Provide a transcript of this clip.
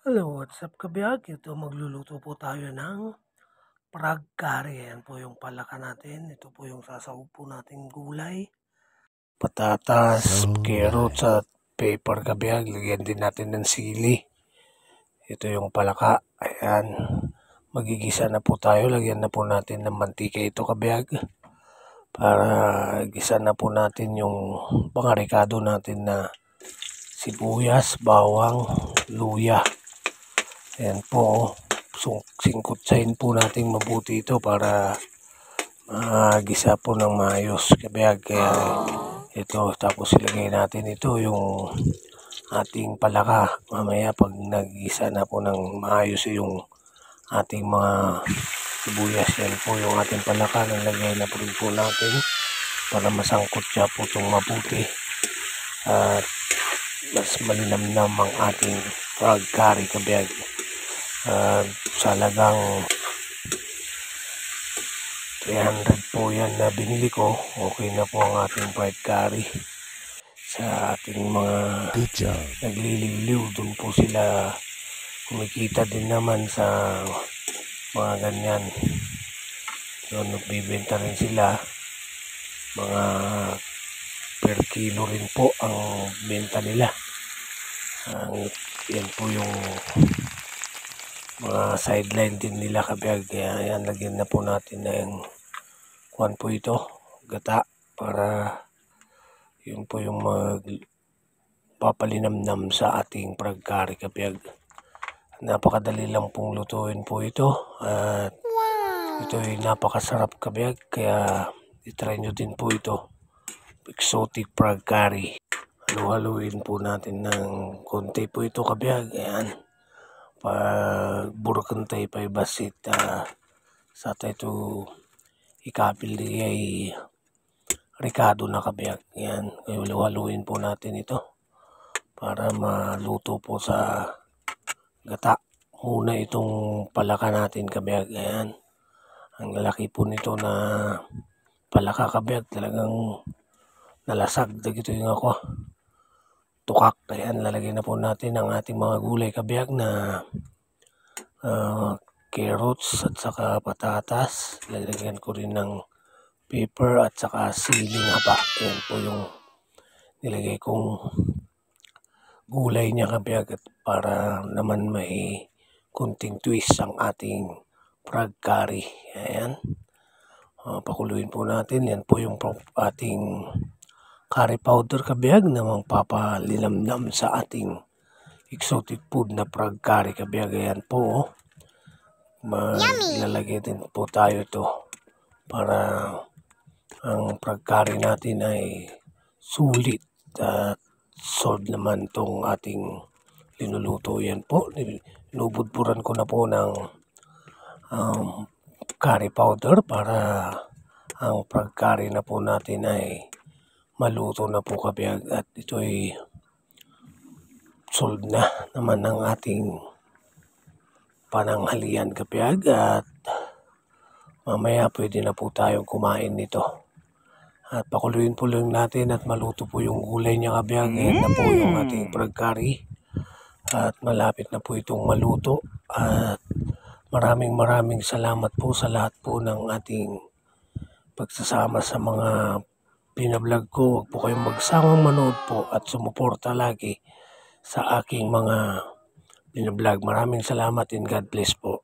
Hello, what's up kabiyag? Ito magluluto po tayo ng frog curry. Ayan po yung palaka natin. Ito po yung sasawag po nating gulay. Patatas, carrots at pepper kabiyag. Lagyan din natin ng sili. Ito yung palaka. Ayan. Magigisa na po tayo. Lagyan na po natin ng mantika ito kabiyag. Para gisa na po natin yung mga rekado natin na sibuyas, bawang, luya. Ayan po, singkutsahin po natin mabuti ito para magisa po ng maayos. Kaya ito, tapos ilagay natin ito yung ating palaka. Mamaya pag nagisa na po ng maayos yung ating mga sibuyas, yan po yung ating palaka. Nalagay na po rin po natin para masangkot siya po itong mabuti. At mas malinamnam ang ating frog curry kabiyag. Sa halagang 300 po yan na binili ko. Okay na po ang ating fried curry. Sa ating mga nagliliw, doon po sila kumikita din naman sa mga ganyan. So nagbibenta rin sila, mga per kilo rin po ang benta nila. Yan po yung mga sideline din nila kabiyag. Kaya yan, lagyan na po natin na yung kuwan po ito, gata, para yun po yung papalinamnam sa ating frog curry kabiyag. Napakadali lang pong lutuin po ito at ito ay napakasarap kabiyag. Kaya itry nyo din po ito, exotic frog curry. Halu-haluin po natin ng konti po ito kabiyag. Ayan, pag burkantay pa ibasit sa tayo ikapil di ay rekado na kabiyag. Yan, halu-haluin po natin ito para maluto po sa gata. Muna itong palaka natin kabiyag. Ayan, ang lalaki po nito na palaka kabiyag, talagang nalasag dagito yung ako tukak. Ayan, lalagay na po natin ang ating mga gulay kabiyag na carrots at saka patatas. Lalagyan ko rin ng pepper at saka siling haba. Ayan po yung nilagay kong gulay niya kabiyag, at para naman may kunting twist ang ating frog curry. Ayan, pakuluin po natin. Yan po yung ating curry powder kabiyag na magpapalinamnam sa ating exotic food na frog curry kabiyag. Ayan po, maglalagay din po tayo ito para ang frog curry natin ay sulit at solve naman tong ating linuluto. Yan po, inubudburan ko na po ng curry powder para ang frog curry na po natin ay maluto na po kabiyag. At ito ay solve na naman ang ating pananghalian kabiyag. At mamaya pwede na po tayong kumain nito. At pakuluin po lang natin at maluto po yung gulay niya kabiyag. Ayan na po yung ating frog curry. At malapit na po itong maluto. At maraming salamat po sa lahat po ng ating pagsasama sa mga pinablog ko. Huwag po kayong magsawang manood po at sumuporta lagi sa aking mga pinablog. Maraming salamat and God bless po.